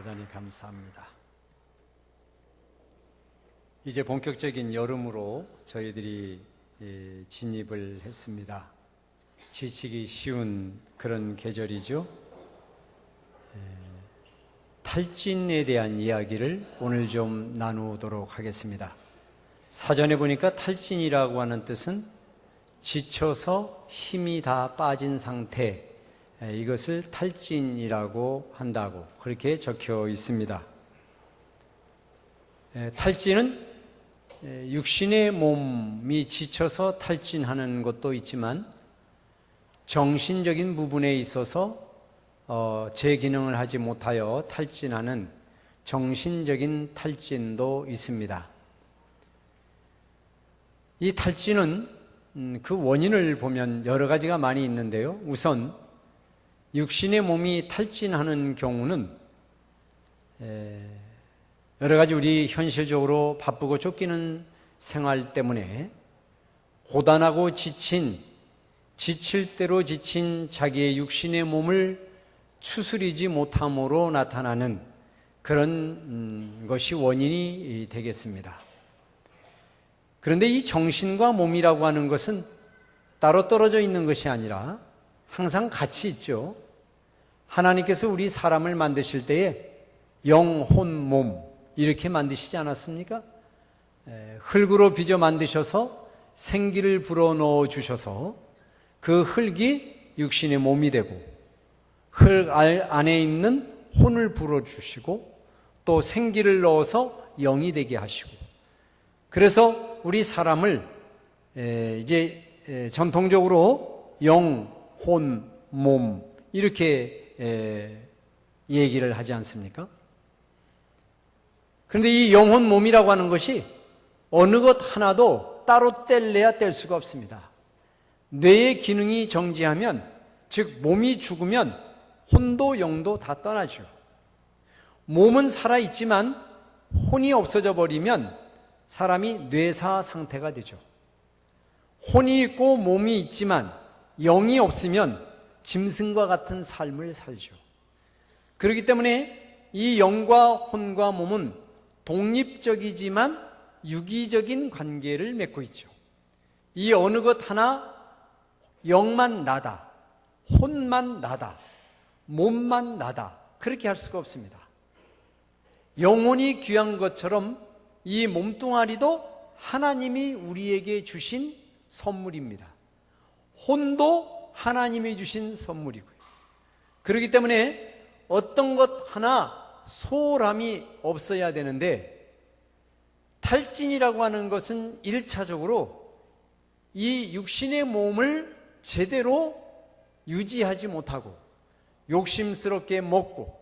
대단히 감사합니다. 이제 본격적인 여름으로 저희들이 진입을 했습니다. 지치기 쉬운 그런 계절이죠. 탈진에 대한 이야기를 오늘 좀 나누도록 하겠습니다. 사전에 보니까 탈진이라고 하는 뜻은 지쳐서 힘이 다 빠진 상태, 이것을 탈진이라고 한다고 그렇게 적혀 있습니다. 탈진은 육신의 몸이 지쳐서 탈진하는 것도 있지만 정신적인 부분에 있어서 제 기능을 하지 못하여 탈진하는 정신적인 탈진도 있습니다. 이 탈진은 그 원인을 보면 여러 가지가 많이 있는데요. 우선 육신의 몸이 탈진하는 경우는 여러 가지 우리 현실적으로 바쁘고 쫓기는 생활 때문에 고단하고 지칠 대로 지친 자기의 육신의 몸을 추스리지 못함으로 나타나는 그런 것이 원인이 되겠습니다. 그런데 이 정신과 몸이라고 하는 것은 따로 떨어져 있는 것이 아니라 항상 같이 있죠. 하나님께서 우리 사람을 만드실 때에 영, 혼, 몸 이렇게 만드시지 않았습니까? 흙으로 빚어 만드셔서 생기를 불어넣어 주셔서 그 흙이 육신의 몸이 되고 흙 안에 있는 혼을 불어주시고 또 생기를 넣어서 영이 되게 하시고, 그래서 우리 사람을 이제 전통적으로 영, 혼, 몸 이렇게 얘기를 하지 않습니까? 그런데 이 영혼 몸이라고 하는 것이 어느 것 하나도 따로 뗄래야 뗄 수가 없습니다. 뇌의 기능이 정지하면, 즉 몸이 죽으면 혼도 영도 다 떠나죠. 몸은 살아있지만 혼이 없어져 버리면 사람이 뇌사 상태가 되죠. 혼이 있고 몸이 있지만 영이 없으면 짐승과 같은 삶을 살죠. 그렇기 때문에 이 영과 혼과 몸은 독립적이지만 유기적인 관계를 맺고 있죠. 이 어느 것 하나 영만 나다, 혼만 나다, 몸만 나다 그렇게 할 수가 없습니다. 영혼이 귀한 것처럼 이 몸뚱아리도 하나님이 우리에게 주신 선물입니다. 혼도 하나님이 주신 선물이고요. 그렇기 때문에 어떤 것 하나 소홀함이 없어야 되는데, 탈진이라고 하는 것은 1차적으로 이 육신의 몸을 제대로 유지하지 못하고 욕심스럽게 먹고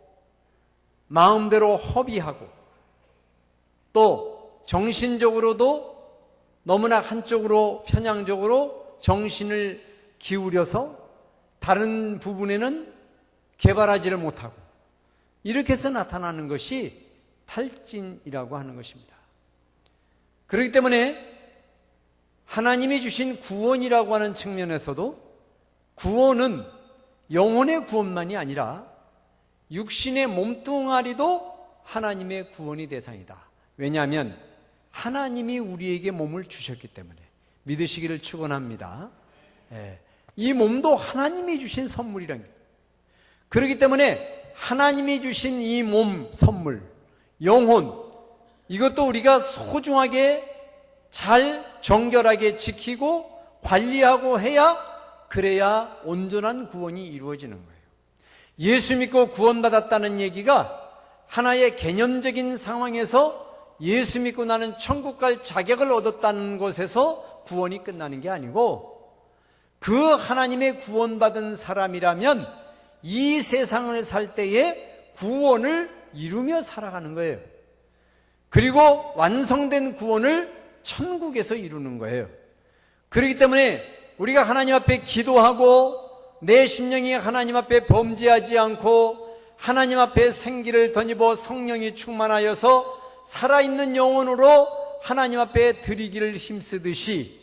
마음대로 허비하고 또 정신적으로도 너무나 한쪽으로 편향적으로 정신을 기울여서 다른 부분에는 개발하지를 못하고 이렇게 해서 나타나는 것이 탈진이라고 하는 것입니다. 그렇기 때문에 하나님이 주신 구원이라고 하는 측면에서도 구원은 영혼의 구원만이 아니라 육신의 몸뚱아리도 하나님의 구원의 대상이다. 왜냐하면 하나님이 우리에게 몸을 주셨기 때문에 믿으시기를 축원합니다. 이 몸도 하나님이 주신 선물이란 거예요. 그렇기 때문에 하나님이 주신 이 몸 선물, 영혼, 이것도 우리가 소중하게 잘 정결하게 지키고 관리하고 그래야 온전한 구원이 이루어지는 거예요. 예수 믿고 구원받았다는 얘기가 하나의 개념적인 상황에서 예수 믿고 나는 천국 갈 자격을 얻었다는 것에서 구원이 끝나는 게 아니고, 그 하나님의 구원받은 사람이라면 이 세상을 살 때에 구원을 이루며 살아가는 거예요. 그리고 완성된 구원을 천국에서 이루는 거예요. 그렇기 때문에 우리가 하나님 앞에 기도하고 내 심령이 하나님 앞에 범죄하지 않고 하나님 앞에 생기를 덧입어 성령이 충만하여서 살아있는 영혼으로 하나님 앞에 드리기를 힘쓰듯이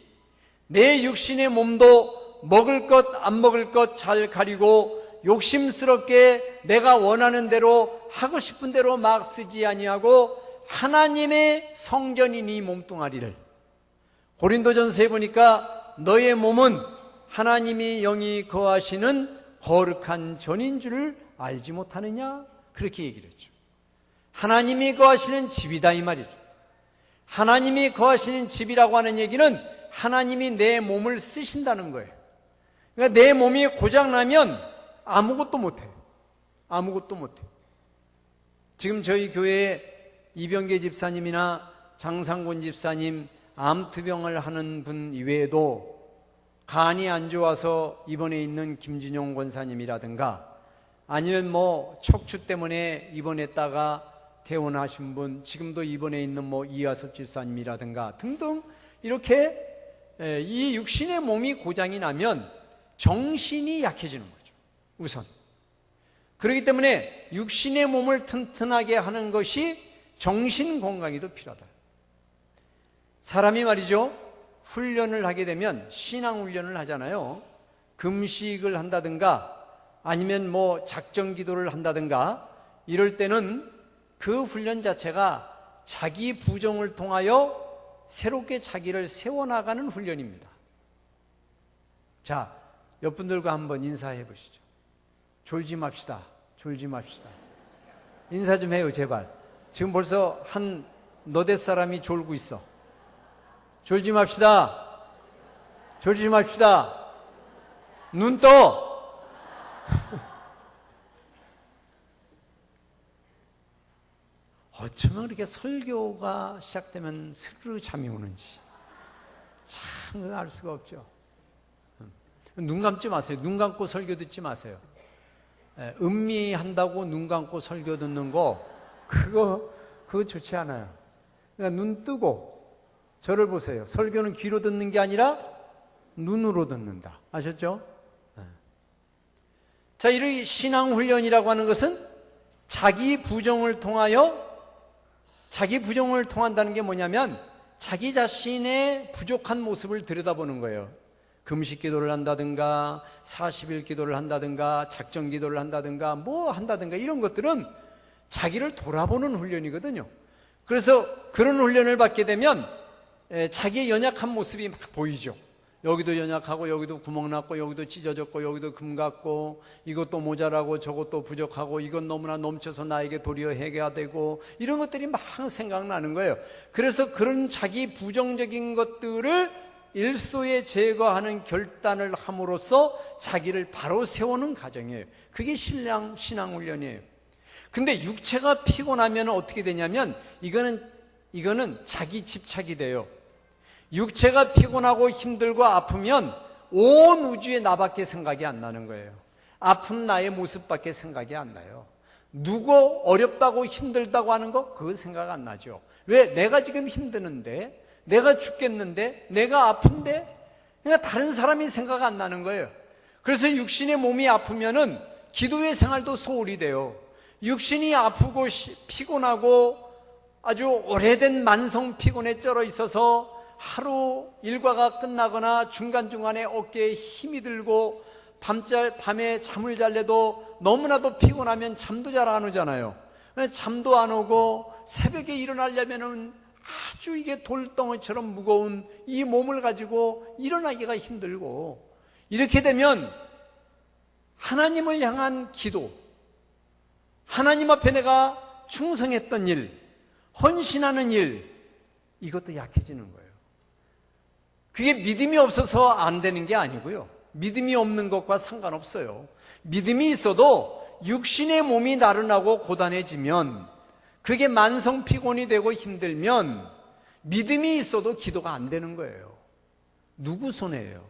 내 육신의 몸도 먹을 것 안 먹을 것 잘 가리고 욕심스럽게 내가 원하는 대로 하고 싶은 대로 막 쓰지 아니하고 하나님의 성전이니 몸뚱아리를, 고린도전서에 보니까 너의 몸은 하나님이 영이 거하시는 거룩한 전인 줄을 알지 못하느냐, 그렇게 얘기를 했죠. 하나님이 거하시는 집이다 이 말이죠. 하나님이 거하시는 집이라고 하는 얘기는 하나님이 내 몸을 쓰신다는 거예요. 그러니까 내 몸이 고장나면 아무것도 못해요. 아무것도 못해요. 지금 저희 교회에 이병계 집사님이나 장상곤 집사님, 암투병을 하는 분 이외에도 간이 안 좋아서 입원해 있는 김진용 권사님이라든가, 아니면 척추 때문에 입원했다가 퇴원하신 분, 지금도 입원해 있는 이하섭 집사님이라든가 등등, 이렇게 이 육신의 몸이 고장이 나면 정신이 약해지는 거죠, 우선. 그렇기 때문에 육신의 몸을 튼튼하게 하는 것이 정신 건강에도 필요하다. 사람이 말이죠, 훈련을 하게 되면, 신앙 훈련을 하잖아요. 금식을 한다든가 아니면 작정 기도를 한다든가 이럴 때는 그 훈련 자체가 자기 부정을 통하여 새롭게 자기를 세워나가는 훈련입니다. 자, 옆분들과 한번 인사해 보시죠. 졸지 맙시다. 졸지 맙시다. 인사 좀 해요, 제발. 지금 벌써 한 너댓 사람이 졸고 있어. 졸지 맙시다. 졸지 맙시다. 눈 떠. 어쩌면 그렇게 설교가 시작되면 스르르 잠이 오는지 참 알 수가 없죠. 눈 감지 마세요. 눈 감고 설교 듣지 마세요. 음미한다고 눈 감고 설교 듣는 거 그거 좋지 않아요. 그러니까 눈 뜨고 저를 보세요. 설교는 귀로 듣는 게 아니라 눈으로 듣는다. 아셨죠? 자, 이 신앙훈련이라고 하는 것은 자기 부정을 통한다는 게 뭐냐면 자기 자신의 부족한 모습을 들여다보는 거예요. 금식 기도를 한다든가 40일 기도를 한다든가 작정 기도를 한다든가 한다든가 이런 것들은 자기를 돌아보는 훈련이거든요. 그래서 그런 훈련을 받게 되면 자기의 연약한 모습이 막 보이죠. 여기도 연약하고 여기도 구멍 났고 여기도 찢어졌고 여기도 금 같고 이것도 모자라고 저것도 부족하고 이건 너무나 넘쳐서 나에게 도리어 해가 되고 이런 것들이 막 생각나는 거예요. 그래서 그런 자기 부정적인 것들을 일소에 제거하는 결단을 함으로써 자기를 바로 세우는 과정이에요. 그게 신앙훈련이에요. 근데 육체가 피곤하면 어떻게 되냐면 이거는 자기 집착이 돼요. 육체가 피곤하고 힘들고 아프면 온 우주에 나밖에 생각이 안 나는 거예요. 아픈 나의 모습밖에 생각이 안 나요. 누구 어렵다고 힘들다고 하는 거 그거 생각 안 나죠. 왜? 내가 지금 힘드는데, 내가 죽겠는데, 내가 아픈데, 그러니까 다른 사람이 생각 안 나는 거예요. 그래서 육신의 몸이 아프면은 기도의 생활도 소홀히 돼요. 육신이 아프고 피곤하고 아주 오래된 만성 피곤에 쩔어 있어서 하루 일과가 끝나거나 중간중간에 어깨에 힘이 들고 밤에 잠을 잘래도 너무나도 피곤하면 잠도 잘 안 오잖아요. 잠도 안 오고 새벽에 일어나려면은 아주 이게 돌덩이처럼 무거운 이 몸을 가지고 일어나기가 힘들고, 이렇게 되면 하나님을 향한 기도, 하나님 앞에 내가 충성했던 일, 헌신하는 일, 이것도 약해지는 거예요. 그게 믿음이 없어서 안 되는 게 아니고요. 믿음이 없는 것과 상관없어요. 믿음이 있어도 육신의 몸이 나른하고 고단해지면, 그게 만성 피곤이 되고 힘들면 믿음이 있어도 기도가 안 되는 거예요. 누구 손해예요?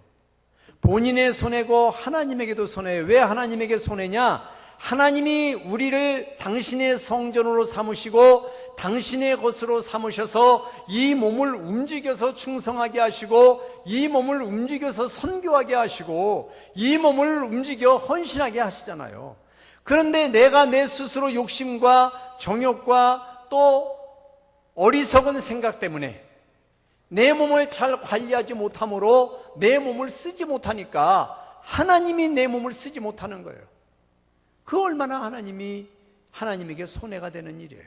본인의 손해고 하나님에게도 손해예요. 왜 하나님에게 손해냐? 하나님이 우리를 당신의 성전으로 삼으시고 당신의 것으로 삼으셔서 이 몸을 움직여서 충성하게 하시고 이 몸을 움직여서 선교하게 하시고 이 몸을 움직여 헌신하게 하시잖아요. 그런데 내가 내 스스로 욕심과 정욕과 또 어리석은 생각 때문에 내 몸을 잘 관리하지 못함으로 내 몸을 쓰지 못하니까 하나님이 내 몸을 쓰지 못하는 거예요. 그 얼마나 하나님에게 손해가 되는 일이에요.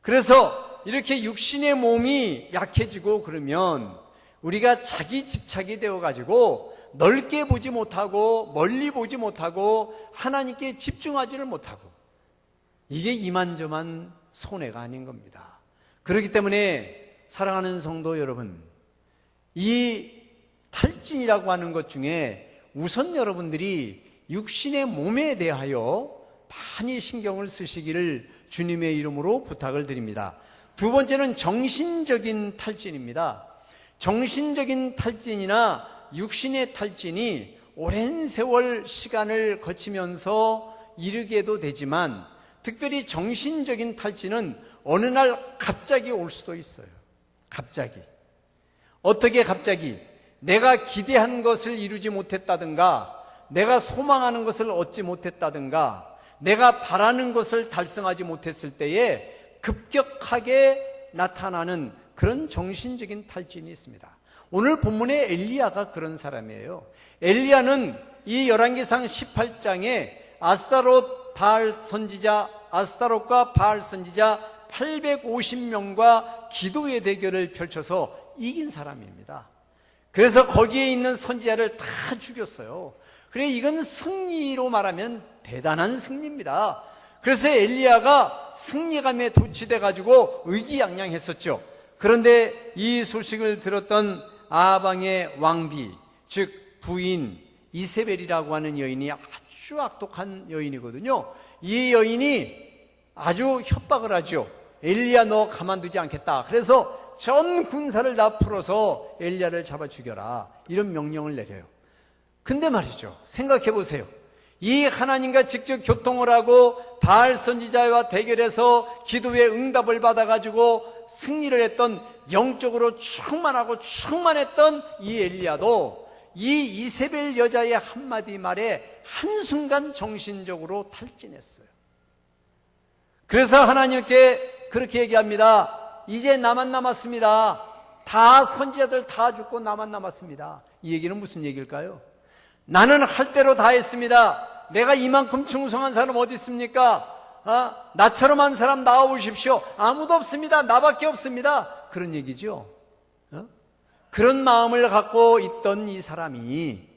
그래서 이렇게 육신의 몸이 약해지고 그러면 우리가 자기 집착이 되어가지고 넓게 보지 못하고 멀리 보지 못하고 하나님께 집중하지를 못하고, 이게 이만저만 손해가 아닌 겁니다. 그렇기 때문에 사랑하는 성도 여러분, 이 탈진이라고 하는 것 중에 우선 여러분들이 육신의 몸에 대하여 많이 신경을 쓰시기를 주님의 이름으로 부탁을 드립니다. 두 번째는 정신적인 탈진입니다. 정신적인 탈진이나 육신의 탈진이 오랜 세월 시간을 거치면서 이르게도 되지만, 특별히 정신적인 탈진은 어느 날 갑자기 올 수도 있어요. 갑자기. 어떻게 갑자기? 내가 기대한 것을 이루지 못했다든가, 내가 소망하는 것을 얻지 못했다든가, 내가 바라는 것을 달성하지 못했을 때에 급격하게 나타나는 그런 정신적인 탈진이 있습니다. 오늘 본문의 엘리야가 그런 사람이에요. 엘리야는 이 열왕기상 18장에 아스타롯과 바알 선지자 850명과 기도의 대결을 펼쳐서 이긴 사람입니다. 그래서 거기에 있는 선지자를 다 죽였어요. 그래, 이건 승리로 말하면 대단한 승리입니다. 그래서 엘리야가 승리감에 도취돼 가지고 의기양양했었죠. 그런데 이 소식을 들었던 아방의 왕비, 즉 부인 이세벨이라고 하는 여인이 아주 악독한 여인이거든요. 이 여인이 아주 협박을 하죠. 엘리야, 너 가만두지 않겠다. 그래서 전 군사를 다 풀어서 엘리야를 잡아 죽여라, 이런 명령을 내려요. 근데 말이죠, 생각해 보세요. 이 하나님과 직접 교통을 하고 바알 선지자와 대결해서 기도의 응답을 받아가지고 승리를 했던, 영적으로 충만했던 이 엘리야도 이 이세벨 여자의 한마디 말에 한순간 정신적으로 탈진했어요. 그래서 하나님께 그렇게 얘기합니다. 이제 나만 남았습니다. 다 선지자들 다 죽고 나만 남았습니다. 이 얘기는 무슨 얘기일까요? 나는 할 대로 다 했습니다. 내가 이만큼 충성한 사람 어디 있습니까? 나처럼 한 사람 나와보십시오. 아무도 없습니다. 나밖에 없습니다. 그런 얘기죠. 그런 마음을 갖고 있던 이 사람이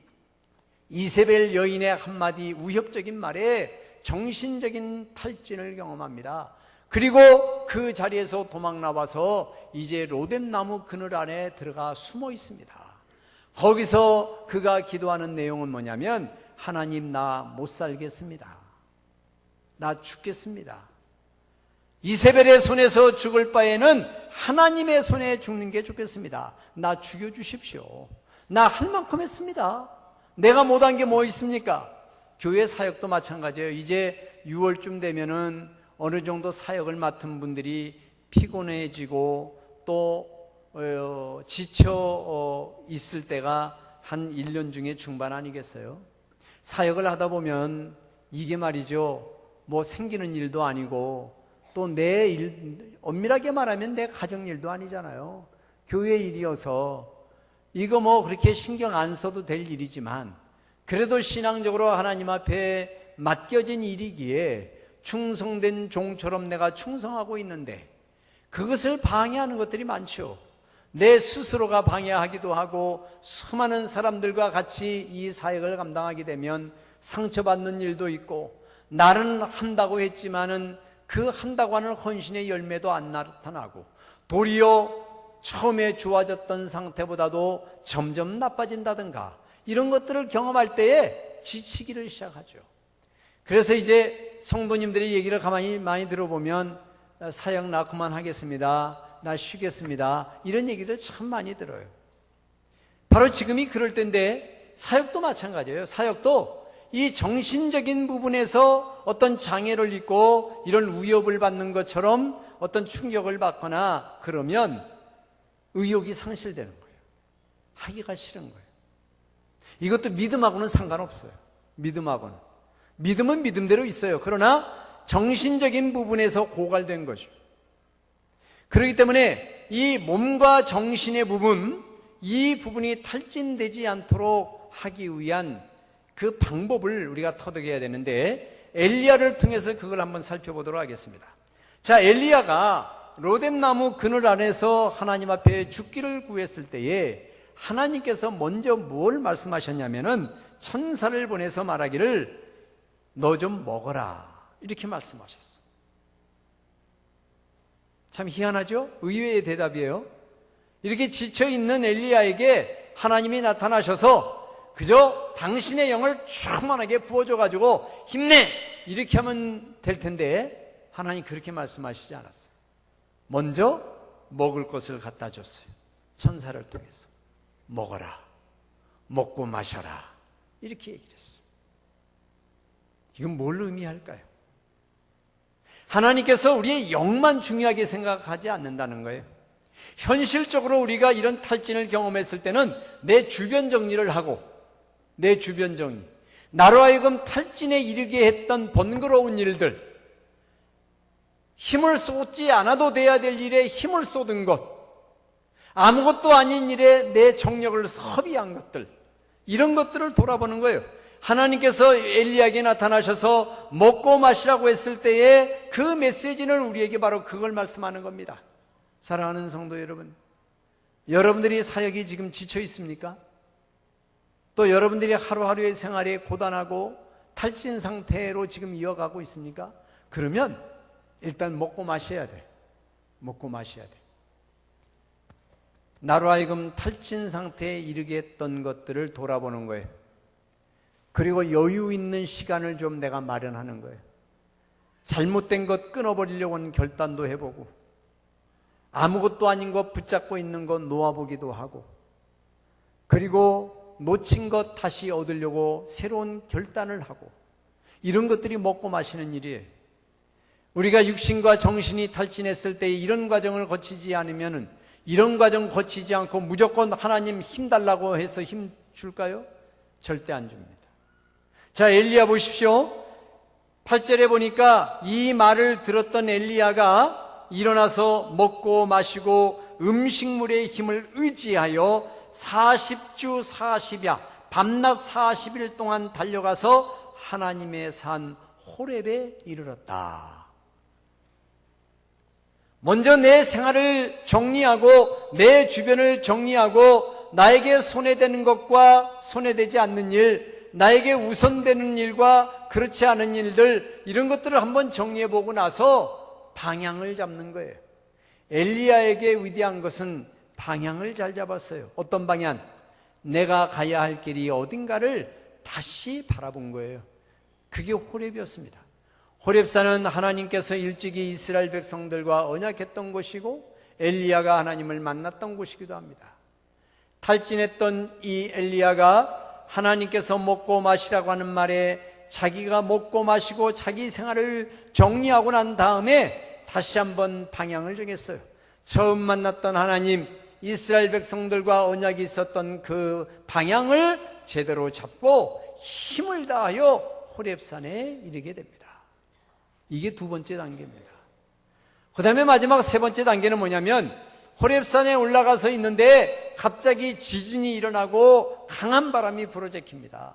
이세벨 여인의 한마디 우협적인 말에 정신적인 탈진을 경험합니다. 그리고 그 자리에서 도망 나와서 이제 로뎀나무 그늘 안에 들어가 숨어 있습니다. 거기서 그가 기도하는 내용은 뭐냐면, 하나님, 나 못 살겠습니다. 나 죽겠습니다. 이세벨의 손에서 죽을 바에는 하나님의 손에 죽는 게 좋겠습니다. 나 죽여주십시오. 나 할 만큼 했습니다. 내가 못한 게 뭐 있습니까? 교회 사역도 마찬가지예요. 이제 6월쯤 되면은 어느 정도 사역을 맡은 분들이 피곤해지고 또 지쳐 있을 때가 한 1년 중에 중반 아니겠어요? 사역을 하다 보면 이게 말이죠, 뭐 생기는 일도 아니고 또 내 일, 엄밀하게 말하면 내 가정 일도 아니잖아요. 교회 일이어서 이거 뭐 그렇게 신경 안 써도 될 일이지만, 그래도 신앙적으로 하나님 앞에 맡겨진 일이기에 충성된 종처럼 내가 충성하고 있는데 그것을 방해하는 것들이 많죠. 내 스스로가 방해하기도 하고, 수많은 사람들과 같이 이 사역을 감당하게 되면 상처받는 일도 있고, 나는 한다고 했지만은 그 한다고 하는 헌신의 열매도 안 나타나고, 도리어 처음에 좋아졌던 상태보다도 점점 나빠진다든가, 이런 것들을 경험할 때에 지치기를 시작하죠. 그래서 이제 성도님들의 얘기를 가만히 많이 들어보면, 사역 나 그만하겠습니다, 나 쉬겠습니다, 이런 얘기를 참 많이 들어요. 바로 지금이 그럴 때인데, 사역도 마찬가지예요. 사역도 이 정신적인 부분에서 어떤 장애를 입고 이런 위협을 받는 것처럼 어떤 충격을 받거나 그러면 의욕이 상실되는 거예요. 하기가 싫은 거예요. 이것도 믿음하고는 상관없어요. 믿음은 믿음대로 있어요. 그러나 정신적인 부분에서 고갈된 거죠. 그렇기 때문에 이 몸과 정신의 부분, 이 부분이 탈진되지 않도록 하기 위한 그 방법을 우리가 터득해야 되는데, 엘리야를 통해서 그걸 한번 살펴보도록 하겠습니다. 자, 엘리야가 로뎀나무 그늘 안에서 하나님 앞에 죽기를 구했을 때에 하나님께서 먼저 뭘 말씀하셨냐면은 천사를 보내서 말하기를 너 좀 먹어라 이렇게 말씀하셨어요. 참 희한하죠? 의외의 대답이에요. 이렇게 지쳐있는 엘리야에게 하나님이 나타나셔서 그저 당신의 영을 충만하게 부어줘가지고 힘내! 이렇게 하면 될 텐데 하나님 그렇게 말씀하시지 않았어요. 먼저 먹을 것을 갖다 줬어요. 천사를 통해서 먹어라, 먹고 마셔라 이렇게 얘기를 했어요. 이건 뭘 의미할까요? 하나님께서 우리의 영만 중요하게 생각하지 않는다는 거예요. 현실적으로 우리가 이런 탈진을 경험했을 때는 내 주변 정리를 하고, 내 주변 정리, 나로 하여금 탈진에 이르게 했던 번거로운 일들, 힘을 쏟지 않아도 돼야 될 일에 힘을 쏟은 것, 아무것도 아닌 일에 내 정력을 소비한 것들, 이런 것들을 돌아보는 거예요. 하나님께서 엘리야에게 나타나셔서 먹고 마시라고 했을 때에 그 메시지는 우리에게 바로 그걸 말씀하는 겁니다. 사랑하는 성도 여러분, 여러분들이 사역이 지금 지쳐 있습니까? 또 여러분들이 하루하루의 생활이 고단하고 탈진 상태로 지금 이어가고 있습니까? 그러면 일단 먹고 마셔야 돼. 먹고 마셔야 돼. 나로 하여금 탈진 상태에 이르게 했던 것들을 돌아보는 거예요. 그리고 여유 있는 시간을 좀 내가 마련하는 거예요. 잘못된 것 끊어버리려고 하는 결단도 해보고, 아무것도 아닌 것 붙잡고 있는 것 놓아보기도 하고, 그리고 놓친 것 다시 얻으려고 새로운 결단을 하고, 이런 것들이 먹고 마시는 일이에요. 우리가 육신과 정신이 탈진했을 때 이런 과정을 거치지 않으면, 이런 과정 거치지 않고 무조건 하나님 힘 달라고 해서 힘 줄까요? 절대 안 줍니다. 자, 엘리야 보십시오. 8절에 보니까 이 말을 들었던 엘리야가 일어나서 먹고 마시고 음식물의 힘을 의지하여 40주 40야 밤낮 40일 동안 달려가서 하나님의 산 호렙에 이르렀다. 먼저 내 생활을 정리하고 내 주변을 정리하고 나에게 손해되는 것과 손해되지 않는 일, 나에게 우선되는 일과 그렇지 않은 일들, 이런 것들을 한번 정리해보고 나서 방향을 잡는 거예요. 엘리야에게 위대한 것은 방향을 잘 잡았어요. 어떤 방향? 내가 가야 할 길이 어딘가를 다시 바라본 거예요. 그게 호렙이었습니다. 호렙산은 하나님께서 일찍이 이스라엘 백성들과 언약했던 곳이고 엘리야가 하나님을 만났던 곳이기도 합니다. 탈진했던 이 엘리야가 하나님께서 먹고 마시라고 하는 말에 자기가 먹고 마시고 자기 생활을 정리하고 난 다음에 다시 한번 방향을 정했어요. 처음 만났던 하나님, 이스라엘 백성들과 언약이 있었던 그 방향을 제대로 잡고 힘을 다하여 호렙산에 이르게 됩니다. 이게 두 번째 단계입니다. 그 다음에 마지막 세 번째 단계는 뭐냐면, 호렙산에 올라가서 있는데 갑자기 지진이 일어나고 강한 바람이 불어제킵니다.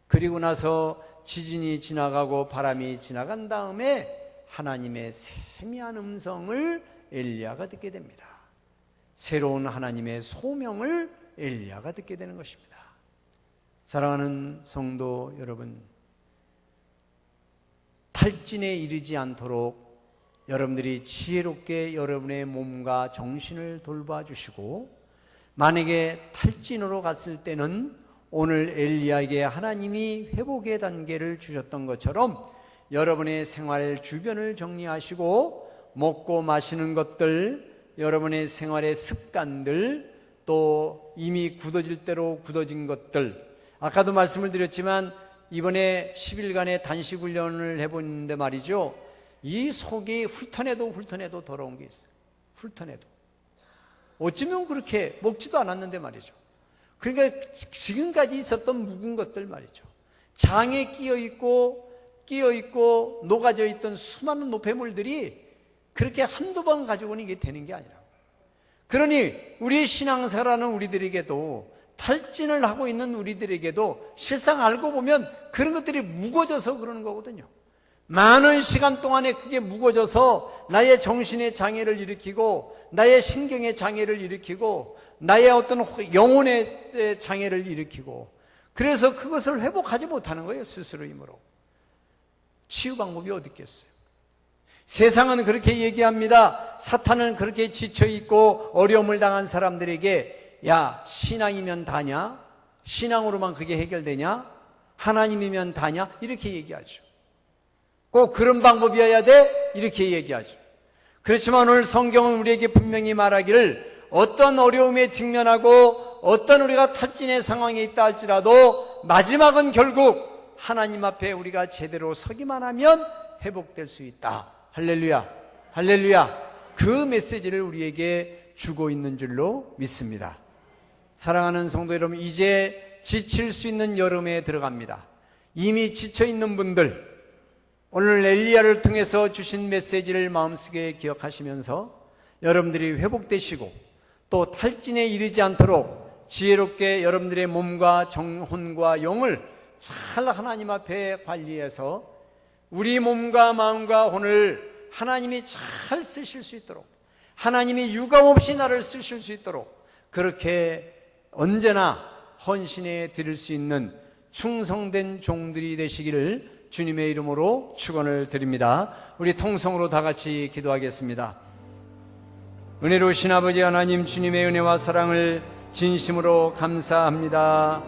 그리고 나서 지진이 지나가고 바람이 지나간 다음에 하나님의 세미한 음성을 엘리야가 듣게 됩니다. 새로운 하나님의 소명을 엘리야가 듣게 되는 것입니다. 사랑하는 성도 여러분, 탈진에 이르지 않도록 여러분들이 지혜롭게 여러분의 몸과 정신을 돌봐주시고, 만약에 탈진으로 갔을 때는 오늘 엘리야에게 하나님이 회복의 단계를 주셨던 것처럼 여러분의 생활 주변을 정리하시고 먹고 마시는 것들, 여러분의 생활의 습관들, 또 이미 굳어질 대로 굳어진 것들, 아까도 말씀을 드렸지만 이번에 10일간의 단식 훈련을 해보는데 말이죠, 이 속이 훑어내도 더러운 게 있어요. 훑어내도. 어쩌면 그렇게 먹지도 않았는데 말이죠. 그러니까 지금까지 있었던 묵은 것들 말이죠. 장에 끼어있고 녹아져 있던 수많은 노폐물들이 그렇게 한두 번 가지고는 이게 되는 게 아니라고. 그러니 우리 신앙생활하는 우리들에게도 탈진을 하고 있는 우리들에게도 실상 알고 보면 그런 것들이 무거워져서 그러는 거거든요. 많은 시간 동안에 그게 무거워져서 나의 정신의 장애를 일으키고 나의 신경의 장애를 일으키고 나의 어떤 영혼의 장애를 일으키고, 그래서 그것을 회복하지 못하는 거예요. 스스로 힘으로. 치유 방법이 어디 있겠어요? 세상은 그렇게 얘기합니다. 사탄은 그렇게 지쳐있고 어려움을 당한 사람들에게, 야, 신앙이면 다냐? 신앙으로만 그게 해결되냐? 하나님이면 다냐? 이렇게 얘기하죠. 꼭 그런 방법이어야 돼? 이렇게 얘기하죠. 그렇지만 오늘 성경은 우리에게 분명히 말하기를, 어떤 어려움에 직면하고 어떤 우리가 탈진의 상황에 있다 할지라도 마지막은 결국 하나님 앞에 우리가 제대로 서기만 하면 회복될 수 있다. 할렐루야, 할렐루야. 그 메시지를 우리에게 주고 있는 줄로 믿습니다. 사랑하는 성도 여러분, 이제 지칠 수 있는 여름에 들어갑니다. 이미 지쳐있는 분들, 오늘 엘리야를 통해서 주신 메시지를 마음속에 기억하시면서 여러분들이 회복되시고 또 탈진에 이르지 않도록 지혜롭게 여러분들의 몸과 정혼과 영을 잘 하나님 앞에 관리해서 우리 몸과 마음과 혼을 하나님이 잘 쓰실 수 있도록, 하나님이 유감없이 나를 쓰실 수 있도록 그렇게 언제나 헌신해 드릴 수 있는 충성된 종들이 되시기를 주님의 이름으로 축원을 드립니다. 우리 통성으로 다 같이 기도하겠습니다. 은혜로우신 아버지 하나님, 주님의 은혜와 사랑을 진심으로 감사합니다.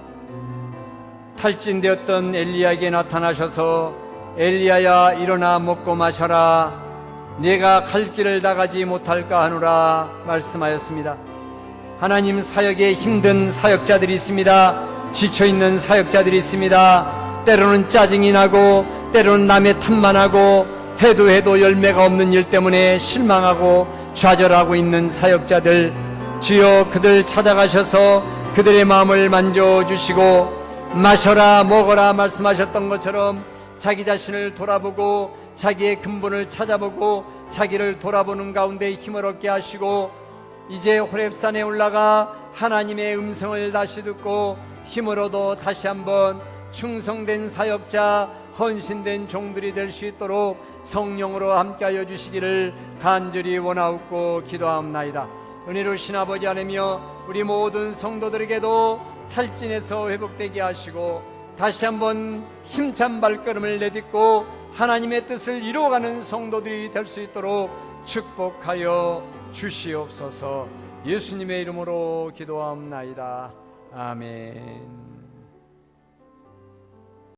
탈진되었던 엘리야에게 나타나셔서 엘리야야 일어나 먹고 마셔라, 내가 갈 길을 나가지 못할까 하노라 말씀하였습니다. 하나님, 사역에 힘든 사역자들이 있습니다. 지쳐있는 사역자들이 있습니다. 때로는 짜증이 나고 때로는 남의 탓만 하고 해도 열매가 없는 일 때문에 실망하고 좌절하고 있는 사역자들, 주여 그들 찾아가셔서 그들의 마음을 만져주시고 마셔라 먹어라 말씀하셨던 것처럼 자기 자신을 돌아보고 자기의 근본을 찾아보고 자기를 돌아보는 가운데 힘을 얻게 하시고, 이제 호렙산에 올라가 하나님의 음성을 다시 듣고 힘을 얻어 다시 한번 충성된 사역자, 헌신된 종들이 될 수 있도록 성령으로 함께하여 주시기를 간절히 원하옵고 기도하옵나이다. 은혜로우신 아버지 하나님이여, 우리 모든 성도들에게도 탈진에서 회복되게 하시고 다시 한번 힘찬 발걸음을 내딛고 하나님의 뜻을 이루어가는 성도들이 될 수 있도록 축복하여 주시옵소서. 예수님의 이름으로 기도하옵나이다. 아멘.